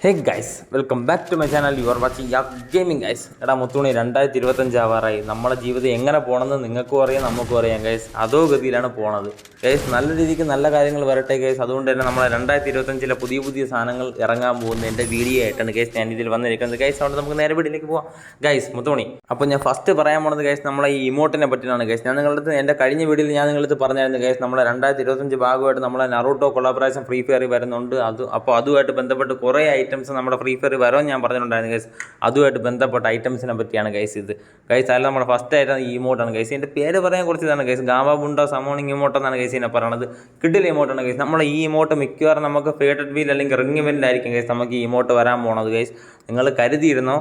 Hey guys, welcome back to my channel. You are watching ya gaming guys. എടാ മുത്തുണി, 2025 ആവാറായി. നമ്മുടെ ജീവിതം എങ്ങനെ പോകണമെന്ന് നിങ്ങൾക്കും അറിയാം, നമുക്കും അറിയാം ഗൈസ്. അതോ ഗതിയിലാണ് പോണത് ഗൈസ്. നല്ല രീതിക്ക് നല്ല കാര്യങ്ങൾ വരട്ടെ ഗൈസ്. അതുകൊണ്ട് തന്നെ നമ്മളെ 2025 പുതിയ പുതിയ സാധനങ്ങൾ ഇറങ്ങാൻ പോകുന്നതിൻ്റെ വീഡിയോ ആയിട്ടാണ് ഗൈസ് ഞാൻ ഇതിൽ വന്നിരിക്കുന്നത് ഗൈസ്. അതുകൊണ്ട് നമുക്ക് നേരെ വീട്ടിലേക്ക് പോവാം ഗൈസ്. മുത്തുണി, അപ്പോൾ ഞാൻ ഫസ്റ്റ് പറയാൻ പോണത് ഗൈസ് നമ്മളെ ഈ ഇമോട്ടിനെ പറ്റിയാണ് ഗൈസ്. ഞാൻ നിങ്ങളുടെ എൻ്റെ കഴിഞ്ഞ വീഡിയോയിൽ ഞാൻ നിങ്ങളടുത്ത് പറഞ്ഞായിരുന്നു ഗൈസ്, നമ്മളെ 2025 ഭാഗമായിട്ട് നമ്മളെ നറൂട്ടോ കൊളാബറേഷൻ ഫ്രീ ഫയറിൽ വരുന്നുണ്ട്. അപ്പോൾ അതുമായിട്ട് ബന്ധപ്പെട്ട് കുറേ ഐറ്റംസ് നമ്മുടെ ഫ്രീ ഫയർ വരുമെന്ന് ഞാൻ പറഞ്ഞിട്ടുണ്ടായിരുന്നു ഗൈസ്. അതുമായിട്ട് ബന്ധപ്പെട്ട ഐറ്റംസിനെ പറ്റിയാണ് ഗൈസ് ഇത് ഗൈസ്. അതിൽ നമ്മുടെ ഫസ്റ്റ് ആയിട്ട് ഈ ഇമോട്ടാണ് ഗൈസ്. എൻ്റെ പേര് പറയാൻ കുറച്ച് ഇതാണ് ഗൈസ്. ഗാവാബുണ്ടോ സമോണിങ് ഇമോട്ട് എന്നാണ് ഗൈസ് ഇതിനെ പറയുന്നത്. കിഡിൽ ഇമോട്ടാണ് ഗൈസ്. നമ്മളെ ഈ ഇമോട്ട് മിക്കവാറും നമുക്ക് ഫേവറേറ്റ് വീൽ അല്ലെങ്കിൽ റിംഗ് ഇവൻ്റായിരിക്കും ഗൈസ് നമുക്ക് ഈ ഇമോട്ട് വരാൻ പോണത് ഗൈസ്. നിങ്ങൾ കരുതിയിരുന്നോ?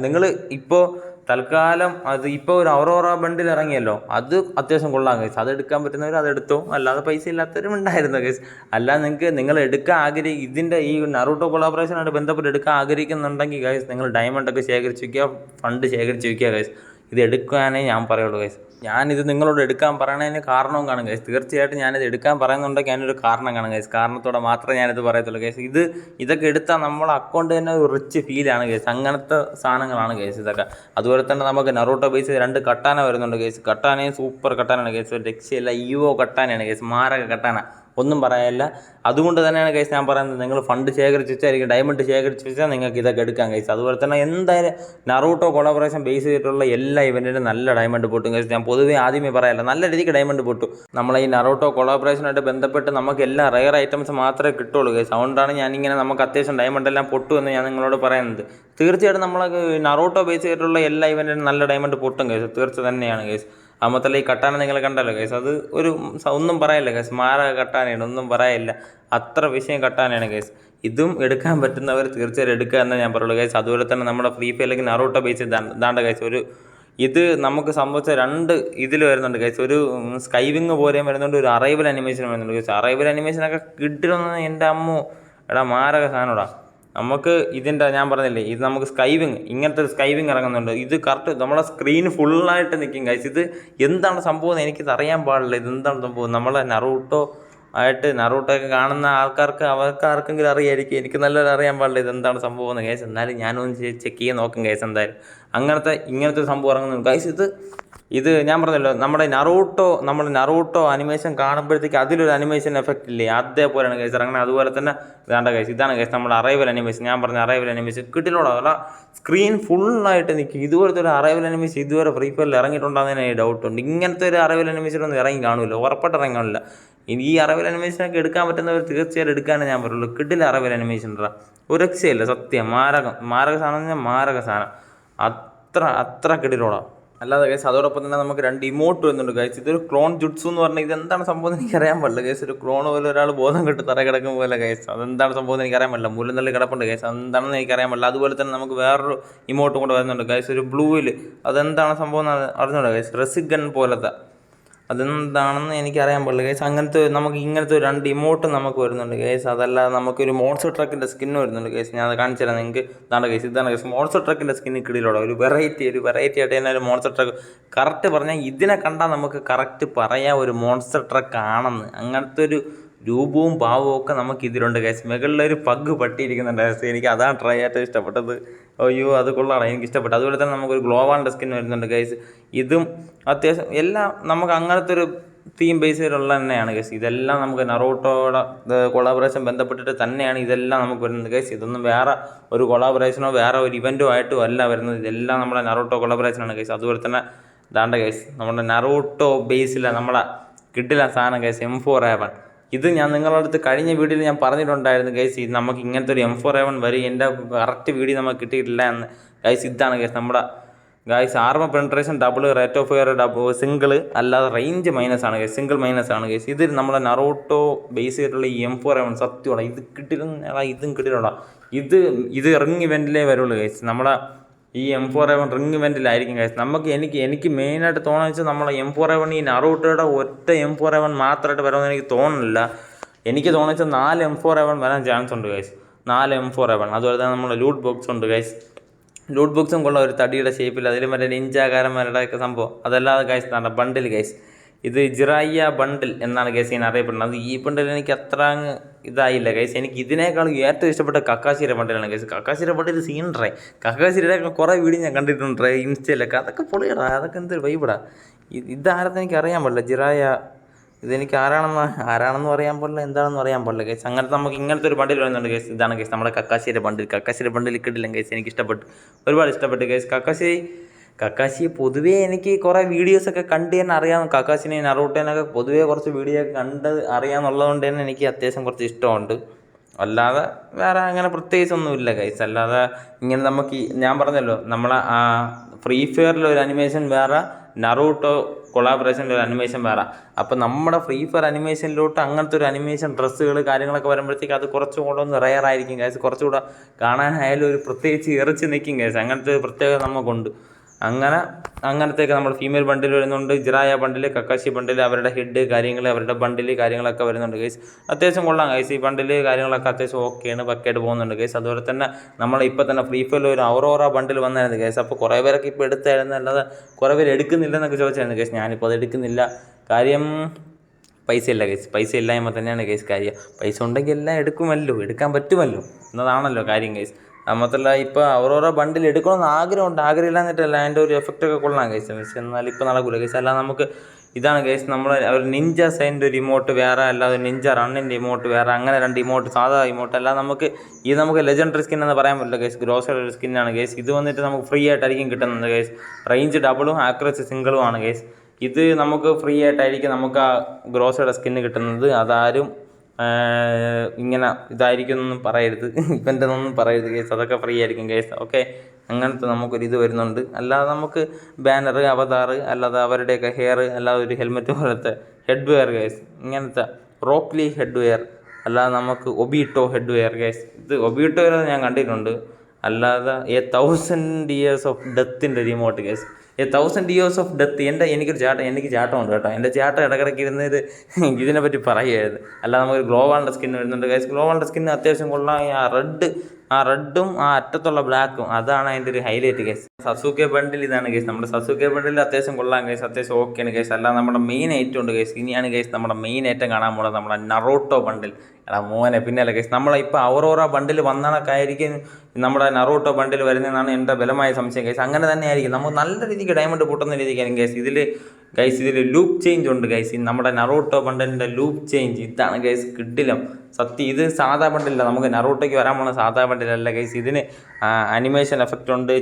നിങ്ങൾ ഇപ്പോൾ തൽക്കാലം അത് ഇപ്പോൾ ഒരു ഔറോറ ബണ്ടിൽ ഇറങ്ങിയല്ലോ, അത് അത്യാവശ്യം കൊള്ളാം ഗൈസ്. അത് എടുക്കാൻ പറ്റുന്നവർ അതെടുത്തോ, അല്ലാതെ പൈസ ഇല്ലാത്തവരും ഉണ്ടായിരുന്നു ഗൈസ്. അല്ലാതെ നിങ്ങൾ എടുക്കാൻ ഇതിൻ്റെ ഈ നറൂട്ടോ കൊളാബറേഷനായിട്ട് ബന്ധപ്പെട്ട് എടുക്കാൻ ആഗ്രഹിക്കുന്നുണ്ടെങ്കിൽ ഗൈസ്, നിങ്ങൾ ഡയമണ്ടൊക്കെ ശേഖരിച്ച് വയ്ക്കുക, ഫണ്ട് ശേഖരിച്ച് വയ്ക്കുക ഗൈസ്. ഇത് എടുക്കാനേ ഞാൻ പറയുള്ളൂ ഗൈസ്. ഞാനിത് നിങ്ങളോട് എടുക്കാൻ പറയണതിന് കാരണവും കാണും ഗൈസ്. തീർച്ചയായിട്ടും ഞാനിത് എടുക്കാൻ പറയുന്നുണ്ടെങ്കിൽ അതിനൊരു കാരണം കാണും ഗൈസ്. കാരണത്തോടെ മാത്രമേ ഞാനിത് പറയത്തുള്ളൂ ഗൈസ്. ഇതൊക്കെ എടുത്താൽ നമ്മളെ അക്കൗണ്ട് തന്നെ ഒരു റിച്ച് ഫീലാണ് ഗൈസ്. അങ്ങനത്തെ സാധനങ്ങളാണ് ഗൈസ് ഇതൊക്കെ. അതുപോലെ തന്നെ നമുക്ക് നറൂട്ടോ ബേസ് 2 കട്ടാന വരുന്നുണ്ട് ഗൈസ്. കട്ടാനയും സൂപ്പർ കട്ടാനാണ് ഗൈസ്. ഒരു രക്ഷയില്ല, ഈവോ കട്ടാനയാണ് ഗൈസ്. മാരക കട്ടാന, ഒന്നും പറയാനില്ല. അതുകൊണ്ട് തന്നെയാണ് ഗൈസ് ഞാൻ പറയുന്നത്, നിങ്ങൾ ഫണ്ട് ശേഖരിച്ച് വെച്ചാൽ, അല്ലെങ്കിൽ ഡയമണ്ട് ശേഖരിച്ച് വെച്ചാൽ നിങ്ങൾക്ക് ഇതൊക്കെ എടുക്കാം ഗൈസ്. അതുപോലെ തന്നെ എന്തായാലും നറൂട്ടോ കൊളാബറേഷൻ ബേസ് ചെയ്തിട്ടുള്ള എല്ലാ ഇവൻറ്റിനും നല്ല ഡയമണ്ട് പൊട്ടും ഗൈസ്. ഞാൻ പൊതുവേ ആദ്യമേ പറയാമല്ലോ, നല്ല രീതിക്ക് ഡയമണ്ട് പൊട്ടും. നമ്മളെ ഈ നറൂട്ടോ കൊളാബറേഷനായിട്ട് ബന്ധപ്പെട്ട് നമുക്ക് എല്ലാ റെയർ ഐറ്റംസ് മാത്രമേ കിട്ടുള്ളൂ ഗൈസ്. അതുകൊണ്ടാണ് ഞാനിങ്ങനെ നമുക്ക് അത്യാവശ്യം ഡയമണ്ട് എല്ലാം പൊട്ടുമെന്ന് ഞാൻ നിങ്ങളോട് പറയുന്നത്. തീർച്ചയായിട്ടും നമ്മളെ നറൂട്ടോ ബേസ് ചെയ്തിട്ടുള്ള എല്ലാ ഇവൻറ്റിനും നല്ല ഡയമണ്ട് പൊട്ടും ഗൈസ്. തീർച്ച തന്നെയാണ് ഗൈസ്. മാത്രമല്ല ഈ കട്ടാന നിങ്ങൾ കണ്ടല്ലോ ഗൈസ്, അത് ഒന്നും പറയില്ല ഗൈസ്. മാരക കട്ടാനയാണ്, ഒന്നും പറയില്ല. അത്ര വിഷയം കട്ടാനയാണ് ഗൈസ്. ഇതും എടുക്കാൻ പറ്റുന്നവർ തീർച്ചയായും എടുക്കുക എന്നേ ഞാൻ പറയുള്ളൂ ഗൈസ്. അതുപോലെ തന്നെ നമ്മുടെ ഫ്രീ ഫയർ അല്ലെങ്കിൽ നറൂട്ടോ ബേസ് ദാണ്ട ഗൈസ്, ഇത് നമുക്ക് സംഭവിച്ച 2 ഇതിൽ വരുന്നുണ്ട് ഗൈസ്. ഒരു സ്കൈവിങ് പോലെയും വരുന്നുണ്ട്, ഒരു അറൈവൽ അനിമേഷൻ വരുന്നുണ്ട് ഗൈസ്. അറൈവൽ അനിമേഷനൊക്കെ കിട്ടില്ലെന്ന് എൻ്റെ അമ്മോ, എടാ മാരക സാധനോടാ. നമുക്ക് ഇതിൻ്റെ ഞാൻ പറഞ്ഞില്ലേ, ഇത് നമുക്ക് ഇങ്ങനത്തെ സ്കൈവിങ് ഇറങ്ങുന്നുണ്ട്. ഇത് കറക്റ്റ് നമ്മളെ സ്ക്രീൻ ഫുള്ളായിട്ട് നിൽക്കും ഗൈസ്. ഇത് എന്താണ് സംഭവം എനിക്കിത് അറിയാൻ പാടില്ല. ഇതെന്താണ് സംഭവം? നമ്മളെ നറൂട്ടോ ഒക്കെ കാണുന്ന അവർക്ക് ആർക്കെങ്കിലും അറിയായിരിക്കും. എനിക്ക് നല്ലൊരു അറിയാൻ പാടില്ല ഇതെന്താണ് സംഭവം എന്ന് ഗൈസ്. എന്നാലും ഞാനൊന്ന് ചെക്ക് ചെയ്യാൻ നോക്കും ഗൈസ്. എന്തായാലും ഇങ്ങനത്തെ ഒരു സംഭവം ഇറങ്ങുന്നുണ്ട് ഗൈസ്. ഇത് ഞാൻ പറഞ്ഞല്ലോ, നമ്മുടെ നറൂട്ടോ അനിമേഷൻ കാണുമ്പോഴത്തേക്ക് അതിലൊരു അനിമേഷൻ എഫക്റ്റ് ഇല്ലേ, അതേപോലെയാണ് ഗൈസ് ഇറങ്ങുന്നത്. അതുപോലെ തന്നെ ഇതാണ് ഗൈസ് നമ്മുടെ അറൈവൽ അനിമേഷൻ. ഞാൻ പറഞ്ഞ അറൈവൽ അനിമേഷൻ കിട്ടില്ലോടാ, സ്ക്രീൻ ഫുള്ളായിട്ട് നിൽക്കും. ഇതുപോലത്തെ ഒരു അറൈവൽ അനിമേഷൻ ഇതുവരെ ഫ്രീ ഫയറിൽ ഇറങ്ങിയിട്ടുണ്ടെന്ന് എനിക്ക് ഡൗട്ടുണ്ട്. ഇങ്ങനത്തെ ഒരു അറൈവൽ അനിമേഷൻ ഒന്നും ഇറങ്ങി കാണില്ല, ഉറപ്പായിട്ട് ഇറങ്ങി കാണില്ല. ഈ അറൈവൽ അനിമേഷനൊക്കെ എടുക്കാൻ പറ്റുന്നവർ തീർച്ചയായിട്ടും എടുക്കാനേ ഞാൻ പറയുള്ളൂ. കിട്ടില്ല അറൈവൽ അനിമേഷൻ ഒരു രക്ഷയില്ല, സത്യം. മാരക സാധനം, മാരക സാധനം. അത്ര കിടിലോടാ. അല്ലാതെ ഗൈസ് അതോടൊപ്പം തന്നെ നമുക്ക് 2 ഇമോട്ട് വരുന്നുണ്ട് ഗൈസ്. ഇതൊരു ക്ലോൺ ജുട്സു എന്ന് പറഞ്ഞാൽ ഇതെന്താണ് സംഭവം എന്ന് എനിക്കറിയാൻ പാടില്ല ഗൈസ്. ഒരു ക്ലോൺ പോലെ ഒരാൾ ബോധം കെട്ട് തറ കിടക്കും പോലെ ഗൈസ്. അതെന്താണ് സംഭവം എന്ന് എനിക്കറിയാൻ പാടില്ല. മൂലം തള്ളി കിടപ്പുണ്ട് ഗൈസ്, അതെന്താണെന്ന് എനിക്കറിയാൻ പാടില്ല. അതുപോലെ തന്നെ നമുക്ക് വേറൊരു ഇമോട്ടും കൂടെ വരുന്നുണ്ട് ഗൈസ്, ഒരു ബ്ലൂവിൽ. അതെന്താണ് സംഭവം എന്ന് അറിഞ്ഞൂടാ ഗൈസ്. റെസിഗൺ പോലത്തെ, അതെന്താണെന്ന് എനിക്കറിയാൻ പാടില്ല ഗൈസ്. നമുക്ക് ഇങ്ങനത്തെ 2 ഇമോട്ട് നമുക്ക് വരുന്നുണ്ട് ഗൈസ്. അതല്ലാതെ നമുക്കൊരു മോൺസ്റ്റർ ട്രക്കിൻ്റെ സ്കിന്ന് വരുന്നുണ്ട് ഗൈസ്. ഞാൻ അത് കാണിച്ചു തരാം നിങ്ങൾക്ക്. ഇതാണ് ഗൈസ് മോൺസ്റ്റർ ട്രക്കിൻ്റെ സ്കിന്ന് കിടിയിലുള്ള ഒരു വെറൈറ്റി ആയിട്ട് തന്നെ ഒരു മോൺസ്റ്റർ ട്രക്ക്. കറക്റ്റ് പറഞ്ഞാൽ ഇതിനെ കണ്ടാൽ നമുക്ക് കറക്റ്റ് പറയാം ഒരു മോൺസ്റ്റർ ട്രക്ക് ആണെന്ന്. അങ്ങനത്തെ ഒരു രൂപവും ഭാവവും ഒക്കെ നമുക്ക് ഇതിലുണ്ട് ഗൈസ്. മുകളിലൊരു പഗ് പട്ടിയിരിക്കുന്നുണ്ട് ഗൈസ്. എനിക്ക് അതാണ് ഏറ്റവും ഇഷ്ടപ്പെട്ടത്. അയ്യോ അത് കൊള്ളാണ്, എനിക്ക് ഇഷ്ടപ്പെട്ടു. അതുപോലെ തന്നെ നമുക്കൊരു ഗ്ലോവാളിൻ്റെ സ്കിൻ വരുന്നുണ്ട് ഗൈസ്. ഇതും അത്യാവശ്യം എല്ലാം നമുക്ക് അങ്ങനത്തെ ഒരു തീം ബേസ് ചെയ്തിട്ടുള്ള തന്നെയാണ് ഗൈസ്. ഇതെല്ലാം നമുക്ക് നറൂട്ടോയുടെ കൊളാബറേഷൻ ബന്ധപ്പെട്ടിട്ട് തന്നെയാണ് ഇതെല്ലാം നമുക്ക് വരുന്നത് ഗൈസ്. ഇതൊന്നും വേറെ ഒരു കൊളാബറേഷനോ വേറെ ഒരു ഇവൻറ്റോ ആയിട്ടോ അല്ല വരുന്നത്. ഇതെല്ലാം നമ്മുടെ നറൂട്ടോ കൊളാബറേഷനാണ് ഗൈസ്. അതുപോലെ തന്നെ ദാണ്ട ഗൈസ് നമ്മുടെ നറൂട്ടോ ബേസിലെ നമ്മളെ കിട്ടില്ല സാധനം ഗൈസ്, M4A1. ഇത് ഞാൻ നിങ്ങളുടെ അടുത്ത് കഴിഞ്ഞ വീഡിയോയിൽ ഞാൻ പറഞ്ഞിട്ടുണ്ടായിരുന്നു ഗൈസ്. നമുക്ക് ഇങ്ങനത്തെ ഒരു M4A1 വരും. എൻ്റെ കറക്റ്റ് വീഡിയോ നമുക്ക് കിട്ടിയിട്ടില്ല എന്ന് ഗൈസ്. ഇതാണ് ഗൈസ് നമ്മുടെ armour penetration double, rate of fire single, അല്ലാതെ റേഞ്ച് മൈനസാണ് ഗൈസ്. സിംഗിൾ മൈനസാണ് ഗൈസ്. ഇത് നമ്മളെ നറൂട്ടോ ബേസ് ചെയ്തിട്ടുള്ള ഈ M4A1 സത്യമാണ്. ഇത് ഇതും കിട്ടിയില്ല. ഇത് റിംഗ് ഇവൻറ്റിലേ വരുള്ളൂ ഗൈസ്. നമ്മളെ ഈ M4A1 റിംഗ് ഇവൻറ്റിലായിരിക്കും ഗൈസ്. എനിക്ക് മെയിനായിട്ട് തോന്നുന്നത് വെച്ചാൽ നമ്മളെ M4A1 ഈ നറൂട്ടോയുടെ ഒറ്റ M4A1 മാത്രമായിട്ട് വരുമെന്ന് എനിക്ക് തോന്നുന്നില്ല. എനിക്ക് തോന്നുന്നത് വെച്ചാൽ 4 M4A1 വരാൻ ചാൻസ് ഉണ്ട് ഗൈസ്. 4 M4A1. അതുപോലെ തന്നെ നമ്മളെ ലൂട്ട് ബോക്സ് ഉണ്ട് ഗൈസ്. ലൂട്ട് ബോക്സും കൊള്ള ഒരു തടിയുടെ ഷേപ്പിൽ, അതിൽ മറ്റേ നിഞ്ചാകാരന്മാരുടെ ഒക്കെ സംഭവം. അതല്ലാതെ ഗൈസ് ബണ്ടിൽ ഗൈസ്. ഇത് ജിറായ ബണ്ടിൽ എന്നാണ് ഗൈസ് ഞാൻ അറിയപ്പെടുന്നത്. ഈ ബണ്ടിൽ എനിക്ക് അത്ര ഇതായില്ല ഗൈസ്. എനിക്ക് ഇതിനേക്കാളും ഏറ്റവും ഇഷ്ടപ്പെട്ട കക്കാശിയുടെ ബണ്ടിലാണ് ഗൈസ്. കക്കാശിയുടെ ബണ്ടിൽ സീനറേ, കക്കാശിയുടെ കുറേ വീഡിയോ ഞാൻ കണ്ടിട്ടുണ്ട് ഇൻസ്റ്റയിലൊക്കെ. അതൊക്കെ പൊളിയടാ, അതൊക്കെ എന്ത് വൈബടാ. ഇതാരെന്ന് എനിക്ക് അറിയാൻ പാടില്ല. ജിറായ ഇതെനിക്ക് ആരാണെന്ന് പറയാൻ പാടില്ല, എന്താണെന്ന് അറിയാൻ പാടില്ല ഗൈസ്. അങ്ങനത്തെ നമുക്ക് ഇങ്ങനത്തെ ഒരു ബണ്ടിൽ വരുന്നുണ്ട് ഗൈസ്. ഇതാണ് ഗൈസ് നമ്മുടെ കക്കാശിയുടെ ബണ്ടിൽ കിട്ടില്ല ഗൈസ്. എനിക്ക് ഇഷ്ടപ്പെട്ടു, ഒരുപാട് ഇഷ്ടപ്പെട്ടു ഗൈസ്. കക്കാശി പൊതുവേ എനിക്ക് കുറേ വീഡിയോസൊക്കെ കണ്ട് തന്നെ അറിയാം. കക്കാശിനെ നറൂട്ടോനൊക്കെ പൊതുവേ കുറച്ച് വീഡിയോ ഒക്കെ കണ്ട് അറിയാമെന്നുള്ളത് തന്നെ എനിക്ക് അത്യാവശ്യം കുറച്ച് ഇഷ്ടമുണ്ട്. അല്ലാതെ വേറെ അങ്ങനെ പ്രത്യേകിച്ചൊന്നുമില്ല ഗൈസ്. അല്ലാതെ ഇങ്ങനെ നമുക്ക് ഞാൻ പറഞ്ഞല്ലോ, നമ്മളെ ഫ്രീ ഫയറിലൊരു അനിമേഷൻ വേറെ, നറൂട്ടോ കൊളാബറേഷനിലൊരു അനിമേഷൻ വേറെ. അപ്പോൾ നമ്മുടെ ഫ്രീ ഫയർ അനിമേഷനിലോട്ട് അങ്ങനത്തെ ഒരു അനിമേഷൻ ഡ്രസ്സുകൾ കാര്യങ്ങളൊക്കെ വരുമ്പോഴത്തേക്ക് അത് കുറച്ചും കൂടെ ഒന്ന് റെയർ ആയിരിക്കും ഗൈസ്. കുറച്ചുകൂടെ കാണാനായാലും ഒരു പ്രത്യേകിച്ച് ഇറച്ചി നിൽക്കും ഗൈസ്. അങ്ങനത്തെ ഒരു പ്രത്യേകത നമുക്കുണ്ട്. അങ്ങനത്തേക്ക് നമ്മൾ ഫീമെയിൽ ബണ്ടിൽ വരുന്നുണ്ട്, ജിറായ ബണ്ടിൽ, കക്കാശി ബണ്ടിൽ, അവരുടെ ഹെഡ് കാര്യങ്ങൾ, അവരുടെ ബണ്ടിൽ കാര്യങ്ങളൊക്കെ വരുന്നുണ്ട് ഗൈസ്. അത്യാവശ്യം കൊള്ളാം ഗൈസ്. ഈ ബണ്ടിൽ കാര്യങ്ങളൊക്കെ അത്യാവശ്യം ഓക്കെയാണ്, പക്കയായിട്ട് പോകുന്നുണ്ട് ഗൈസ്. അതുപോലെ തന്നെ നമ്മൾ ഇപ്പോൾ തന്നെ ഫ്രീ ഫയറിൽ ഒരു ഔറോറ ബണ്ടിൽ വന്നായിരുന്നു ഗൈസ്. അപ്പോൾ കുറേ പേരൊക്കെ ഇപ്പോൾ എടുത്തായിരുന്നു, അല്ലാതെ കുറേ പേര് എടുക്കുന്നില്ലെന്നൊക്കെ ചോദിച്ചായിരുന്നു ഗൈസ്. ഞാനിപ്പോൾ അത് എടുക്കുന്നില്ല. കാര്യം പൈസ ഇല്ല ഗൈസ്. പൈസ ഇല്ലായ്മ തന്നെയാണ് ഗൈസ് കാര്യം. പൈസ ഉണ്ടെങ്കിൽ എല്ലാം എടുക്കാൻ പറ്റുമല്ലോ എന്നതാണല്ലോ കാര്യം ഗൈസ്. മാത്രമല്ല ഇപ്പോൾ ഓരോരോ ബണ്ടിൽ എടുക്കണമെന്ന് ആഗ്രഹമുണ്ട്. ആഗ്രഹമില്ലാന്നിട്ടല്ല, അതിൻ്റെ ഒരു എഫക്റ്റൊക്കെ കൊള്ളാം ഗൈസ്. പക്ഷേ എന്നാൽ ഇപ്പോൾ നടക്കില്ല ഗൈസ്. അല്ലാതെ നമുക്ക് ഇതാണ് ഗൈസ്, നമ്മൾ ഒരു നിഞ്ച സൈൻ്റെ ഒരു ഇമോട്ട് വേറെ, അല്ലാതെ നിഞ്ച റണ്ണിൻ്റെ ഇമോട്ട് വേറെ, അങ്ങനെ 2 ഇമോട്ട്, സാധാ ഇമോട്ട്. അല്ലാതെ നമുക്ക് ലെജൻഡറി സ്കിൻ എന്ന് പറയാൻ പറ്റില്ല ഗൈസ്. ഗ്രോസറി ഒരു സ്കിന്നാണ് ഗൈസ്. ഇത് വന്നിട്ട് നമുക്ക് ഫ്രീ ആയിട്ടായിരിക്കും കിട്ടുന്നത് ഗൈസ്. റേഞ്ച് ഡബിളും ആക്യുറസി സിംഗിളും ആണ് ഗൈസ്. ഇത് നമുക്ക് ഫ്രീ ആയിട്ടായിരിക്കും നമുക്ക് ആ ഗ്രോസറിയുടെ സ്കിന്ന് കിട്ടുന്നത്. അതാരും ഇങ്ങനെ ഇതായിരിക്കും എന്നൊന്നും പറയരുത്, ഇവൻ്റെ ഒന്നും പറയരുത് ഗൈസ്. അതൊക്കെ ഫ്രീ ആയിരിക്കും ഗൈസ്. ഓക്കെ, അങ്ങനത്തെ നമുക്കൊരിത് വരുന്നുണ്ട്. അല്ലാതെ നമുക്ക് ബാനർ, അവതാർ, അല്ലാതെ അവരുടെയൊക്കെ ഹെയർ, അല്ലാതെ ഒരു ഹെൽമെറ്റ് പോലത്തെ ഹെഡ് വെയർ ഗൈസ്, ഇങ്ങനത്തെ റോക്ക്ലി ഹെഡ് വെയർ, അല്ലാതെ നമുക്ക് ഒബീട്ടോ ഹെഡ് വെയർ ഗൈസ്. ഇത് ഒബീട്ടോ വരെ ഞാൻ കണ്ടിട്ടുണ്ട്. അല്ലാതെ 1000 years of ഡെത്തിൻ്റെ remote guys. 1000 years of death. എനിക്ക് ചാട്ടമുണ്ട് കേട്ടോ. എൻ്റെ ചാട്ടം ഇടക്കിടയ്ക്ക് ഇരുന്നത് ഇതിനെപ്പറ്റി പറയുമായിരുന്നു. അല്ലാതെ നമുക്ക് ഗ്ലോവാളിൻ്റെ സ്കിൻ വരുന്നുണ്ട് ഗൈസ്. ഗ്ലോവാളിൻ്റെ സ്കിൻ അത്യാവശ്യം കൊള്ളാം. ആ റെഡും ആ അറ്റത്തുള്ള ബ്ലാക്കും, അതാണ് അതിൻ്റെ ഒരു ഹൈലൈറ്റ് ഗൈസ്. സസൂക്കെ ബണ്ടിൽ ഇതാണ് ഗൈസ്. നമ്മുടെ സസൂക്കെ ബണ്ടിൽ അത്യാവശ്യം കൊള്ളാം ഗൈസ്. അത്യാവശ്യം ഓക്കെയാണ് ഗൈസ്. അല്ലാതെ നമ്മുടെ മെയിൻ ഐറ്റം ഉണ്ട് ഗൈസ്. ഇനിയാണ് ഗൈസ് നമ്മുടെ മെയിൻ ഐറ്റം കാണാൻ പോകുന്നത്, നമ്മുടെ നറൂട്ടോ ബണ്ടിൽ. എടാ മോനെ, പിന്നല്ല ഗൈസ്, നമ്മളിപ്പോൾ ഔറോറ ബണ്ടിൽ വന്നണക്കായിരിക്കും നമ്മുടെ നറൂട്ടോ ബണ്ടിൽ വരുന്നതെന്നാണ് എൻ്റെ ബലമായ സംശയം ഗൈസ്. അങ്ങനെ തന്നെ ആയിരിക്കും. നമുക്ക് നല്ല രീതിക്ക് ഡയമണ്ട് പൊട്ടുന്ന രീതിക്കായിരിക്കും ഗൈസ്. ഇതിൽ ലൂപ്പ് ചേഞ്ച് ഉണ്ട് ഗൈസ്. നമ്മുടെ നറൂട്ടോ ബണ്ടിലിൻ്റെ ലൂപ്പ് ചേഞ്ച് ഇതാണ് ഗൈസ്. കിടിലം സത്യം. ഇത് സാധാ ബണ്ടില്ല, നമുക്ക് നറൂട്ടോയ്ക്ക് വരാൻ പോകുന്ന സാധാ ബണ്ടിലല്ല ഗൈസ്. ഇതിന് അനിമേഷൻ എഫക്റ്റ് ഉണ്ട്,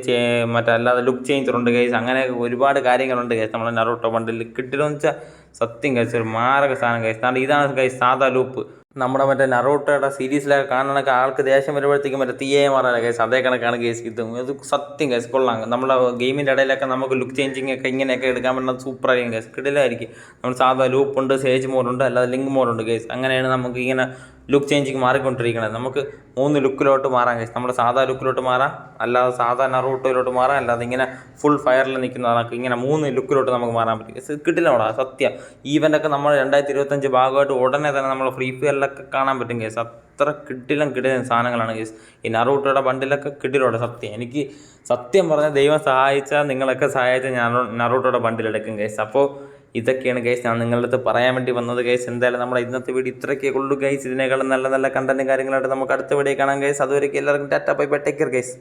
അല്ലാതെ ലുക്ക് ചേഞ്ചർ ഉണ്ട് ഗൈസ്. അങ്ങനെ ഒരുപാട് കാര്യങ്ങളുണ്ട് ഗൈസ് നമ്മുടെ നറൂട്ടോ ബണ്ടിൽ. കിടിലെന്ന് വെച്ചാൽ സത്യം ഗൈസ്, ഒരു മാരക സാധനം ഗൈസ്. ഇതാണ് ഗൈസ് സാധാ ലൂപ്പ്. നമ്മുടെ നറൂട്ടോയുടെ സീരീസിലൊക്കെ കാണണൊക്കെ ആൾക്ക് ദേഷ്യം വരുമ്പോഴത്തേക്കും തീയെ മാറാൻ ഗൈസ്, അതേ കണക്കാണ് ഗൈസ് ഇതും. ഇത് സത്യം ഗൈസ് കൊള്ളാം. നമ്മളെ ഗെയിമിൻ്റെ ഇടയിലൊക്കെ നമുക്ക് ലുക്ക് ചേഞ്ചിങ് ഒക്കെ ഇങ്ങനെയൊക്കെ എടുക്കാൻ പറ്റുന്നത് സൂപ്പറായിരിക്കും ഗൈസ്. കിടിലായിരിക്കും. നമ്മൾ സാധാ ലൂപ്പുണ്ട്, സേജ് മോഡുണ്ട്, അല്ലാതെ ലിങ്ക് മോഡുണ്ട് ഗൈസ്. അങ്ങനെയാണ് നമുക്ക് ഇങ്ങനെ ലുക്ക് ചേഞ്ചിങ് മാറിക്കൊണ്ടിരിക്കുന്നത്. നമുക്ക് 3 ലുക്കിലോട്ട് മാറാം ഗൈസ്. നമ്മുടെ സാധാ ലുക്കിലോട്ട് മാറാം, അല്ലാതെ സാധാ നറൂട്ടോയിലോട്ട് മാറാം, അല്ലാതെ ഇങ്ങനെ ഫുൾ ഫയറിൽ നിൽക്കുന്ന നമുക്ക് ഇങ്ങനെ 3 ലുക്കിലോട്ട് നമുക്ക് മാറാൻ പറ്റും ഗൈസ്. കിട്ടില്ല സത്യം. ഈവൻ്റൊക്കെ നമ്മൾ 2025 ഭാഗമായിട്ട് ഉടനെ തന്നെ നമ്മൾ ഫ്രീ ഫയറിലൊക്കെ കാണാൻ പറ്റും ഗൈസ്. അത്ര കിടിലം സാധനങ്ങളാണ് ഗൈസ്. ഈ നറൂട്ടോയുടെ ബണ്ടിലൊക്കെ കിടിലോടെ സത്യം. എനിക്ക് സത്യം പറഞ്ഞാൽ ദൈവം സഹായിച്ചാൽ, നിങ്ങളൊക്കെ സഹായിച്ചാൽ ഞാൻ നറൂട്ടോയുടെ ബണ്ടിലെടുക്കും ഗൈസ്. അപ്പോൾ ഇതൊക്കെയാണ് ഗൈസ് ഞാൻ നിങ്ങളുടെ അടുത്ത് പറയാൻ വേണ്ടി വന്നത് ഗൈസ്. എന്തായാലും നമ്മുടെ ഇന്നത്തെ വീഡിയോ ഇത്രയൊക്കെ ഉള്ളൂ ഗൈസ്. ഇതിനേക്കാളും നല്ല കണ്ടന്റും കാര്യങ്ങളായിട്ട് നമുക്ക് അടുത്ത വീഡിയോ കാണാം ഗൈസ്. അതുവരെയ്ക്ക് എല്ലാവർക്കും Tata bye bye, take care guys.